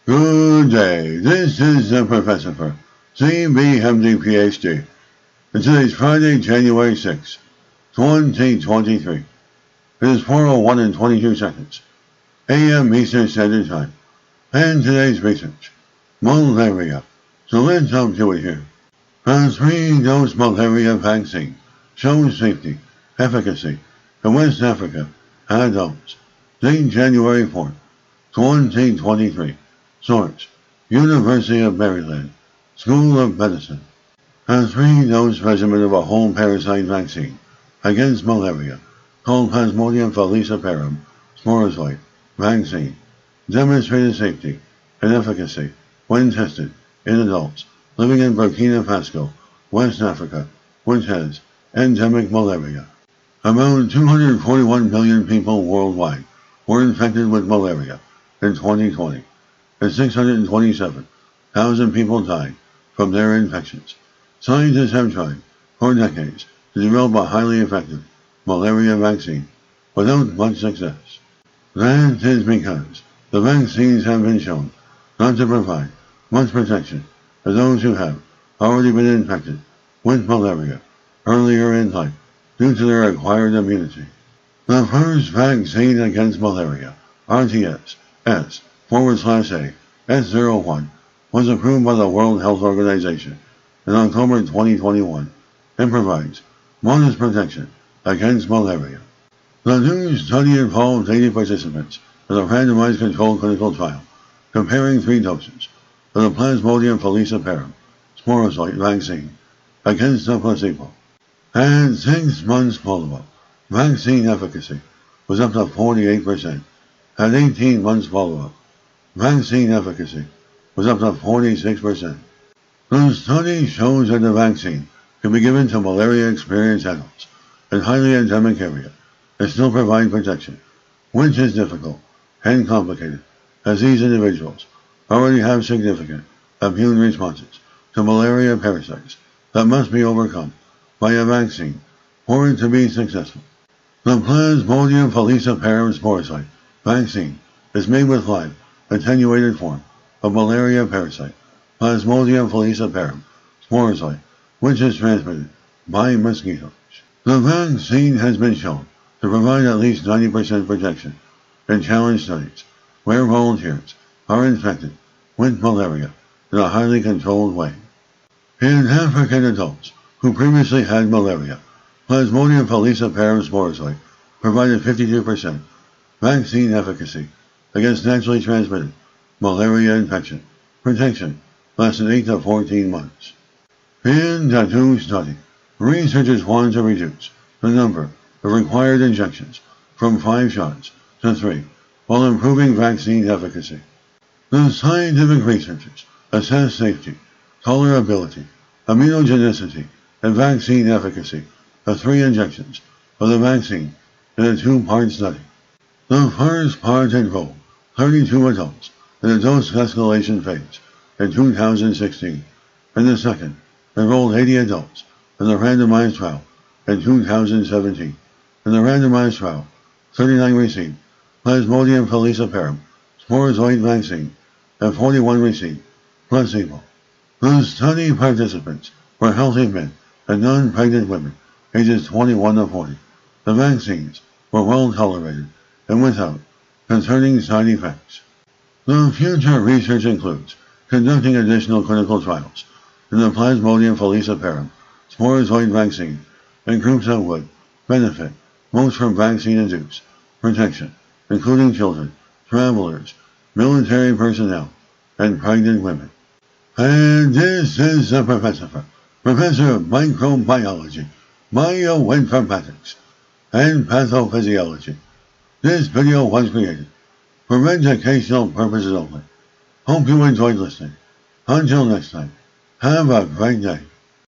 Good day, this is the Professopher, drwillphd, PhD, and today's Friday, January 6, 2023. It is 4:01 and 22 seconds, a.m. Eastern Standard Time, and today's research, malaria. So let's jump to it here. A 3-dose malaria vaccine shows safety, efficacy in West Africa, adults, date January 4, 2023. Source: University of Maryland, School of Medicine. A 3-dose regimen of a whole parasite vaccine against malaria, called Plasmodium falciparum sporozoite vaccine, demonstrated safety and efficacy when tested in adults living in Burkina Faso, West Africa, which has endemic malaria. About 241 million people worldwide were infected with malaria in 2020. And 627,000 people died from their infections. Scientists have tried for decades to develop a highly effective malaria vaccine without much success. That is because the vaccines have been shown not to provide much protection for those who have already been infected with malaria earlier in life due to their acquired immunity. The first vaccine against malaria, RTS-S/A S01, was approved by the World Health Organization in October 2021 and provides modest protection against malaria. The new study involved 80 participants in a randomized controlled clinical trial comparing 3 doses of the Plasmodium falciparum sporozoite vaccine against the placebo. At 6 months follow-up, vaccine efficacy was up to 48%. At 18 months follow-up, vaccine efficacy was up to 46%. The study shows that the vaccine can be given to malaria-experienced adults in highly endemic areas and still provide protection, which is difficult and complicated, as these individuals already have significant immune responses to malaria parasites that must be overcome by a vaccine for it to be successful. The Plasmodium falciparum sporozoite vaccine is made with live, attenuated form of malaria parasite, Plasmodium falciparum sporozoite, which is transmitted by mosquitoes. The vaccine has been shown to provide at least 90% protection in challenge studies where volunteers are infected with malaria in a highly controlled way. In African adults who previously had malaria, Plasmodium falciparum sporozoite provided 52% vaccine efficacy against naturally transmitted malaria infection. Protection lasted 8 to 14 months. In the new study, researchers wanted to reduce the number of required injections from 5 shots to 3 while improving vaccine efficacy. The scientific researchers assessed safety, tolerability, immunogenicity, and vaccine efficacy of 3 injections of the vaccine in a 2-part study. The first part enrolled 32 adults in a dose escalation phase in 2016, and the second enrolled 80 adults in the randomized trial in 2017. In the randomized trial, 39 received Plasmodium falciparum sporozoite vaccine and 41 received placebo. The study participants were healthy men and non-pregnant women ages 21 to 40. The vaccines were well tolerated and without concerning side effects. The future research includes conducting additional clinical trials in the Plasmodium falciparum sporozoite vaccine in groups that would benefit most from vaccine-induced protection, including children, travelers, military personnel, and pregnant women. And this is the Professor of Microbiology, Bioinformatics, and Pathophysiology. This video was created for educational purposes only. Hope you enjoyed listening. Until next time, have a great day.